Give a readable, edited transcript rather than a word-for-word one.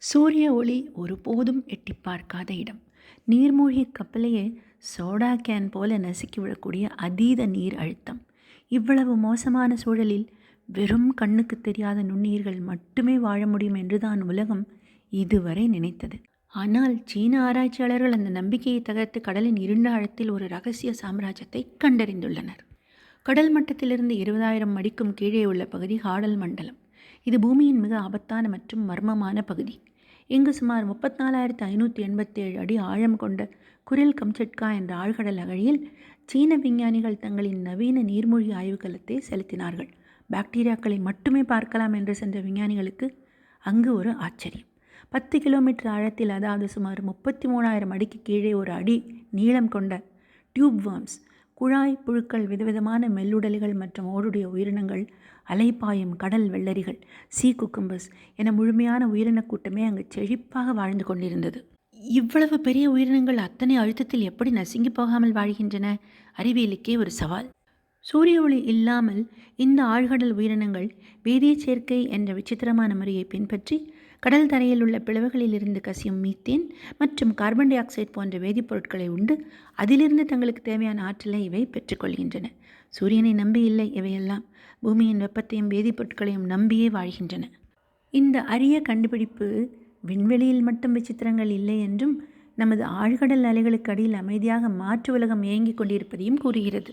சூரிய ஒளி ஒருபோதும் எட்டிப் பார்க்காத இடம். நீர்மூழ்கி கப்பலையே சோடா கேன் போல நசுக்கிவிடக்கூடிய அதீத நீர் அழுத்தம். இவ்வளவு மோசமான சூழலில் வெறும் கண்ணுக்குத் தெரியாத நுண்ணுயிர்கள் மட்டுமே வாழ முடியும் என்றுதான் உலகம் இதுவரை நினைத்தது. ஆனால் சீன ஆராய்ச்சியாளர்கள் அந்த நம்பிக்கையை தகர்த்து கடலின் இருண்ட ஆழத்தில் ஒரு ரகசிய சாம்ராஜ்யத்தை கண்டறிந்துள்ளனர். கடல் மட்டத்திலிருந்து 20,000 அடிக்கும் கீழே உள்ள பகுதி ஹாடல் மண்டலம். இது பூமியின் மிக ஆபத்தான மற்றும் மர்மமான பகுதி. இங்கு சுமார் 34,587 அடி ஆழம் கொண்ட குரில் கம்சட்கா என்ற ஆழ்கடல் அகழியில் சீன விஞ்ஞானிகள் தங்களின் நவீன நீர்மூழ்கி ஆய்வுக்களத்தை செலுத்தினார்கள். பாக்டீரியாக்களை மட்டுமே பார்க்கலாம் என்று சென்ற விஞ்ஞானிகளுக்கு அங்கு ஒரு ஆச்சரியம். 10 கிலோமீட்டர் ஆழத்தில், அதாவது சுமார் 33,000 அடிக்கு கீழே ஒரு அடி நீளம் கொண்ட டியூப் வார்ம்ஸ், குழாய் புழுக்கள், விதவிதமான மெல்லுடலிகள் மற்றும் ஓடுடைய உயிரினங்கள், அலைப்பாயும் கடல் வெள்ளரிகள், சீ குக்கும்பஸ் என முழுமையான உயிரின கூட்டமே அங்கு செழிப்பாக வாழ்ந்து கொண்டிருந்தது. இவ்வளவு பெரிய உயிரினங்கள் அத்தனை அழுத்தத்தில் எப்படி நசுங்கி போகாமல் வாழ்கின்றன? அறிவியலுக்கே ஒரு சவால். சூரிய ஒளி இல்லாமல் இந்த ஆழ்கடல் உயிரினங்கள் வேதிச் சேர்க்கை என்ற விசித்திரமான முறையை பின்பற்றி கடல் தரையில் உள்ள பிளவுகளில் இருந்து கசியும் மீத்தேன் மற்றும் கார்பன் டை ஆக்சைடு போன்ற வேதிப்பொருட்களை உண்டு அதிலிருந்து தங்களுக்கு தேவையான ஆற்றலை இவை பெற்றுக்கொள்கின்றன. சூரியனை நம்பி இல்லை இவையெல்லாம், பூமியின் வெப்பத்தையும் வேதிப்பொருட்களையும் நம்பியே வாழ்கின்றன. இந்த அரிய கண்டுபிடிப்பு விண்வெளியில் மட்டும் விசித்திரங்கள் இல்லை என்றும் நமது ஆழ்கடல் அலைகளுக்கு அடியில் அமைதியாக மாற்று உலகம் இயங்கிக் கொண்டிருப்பதையும் கூறுகிறது.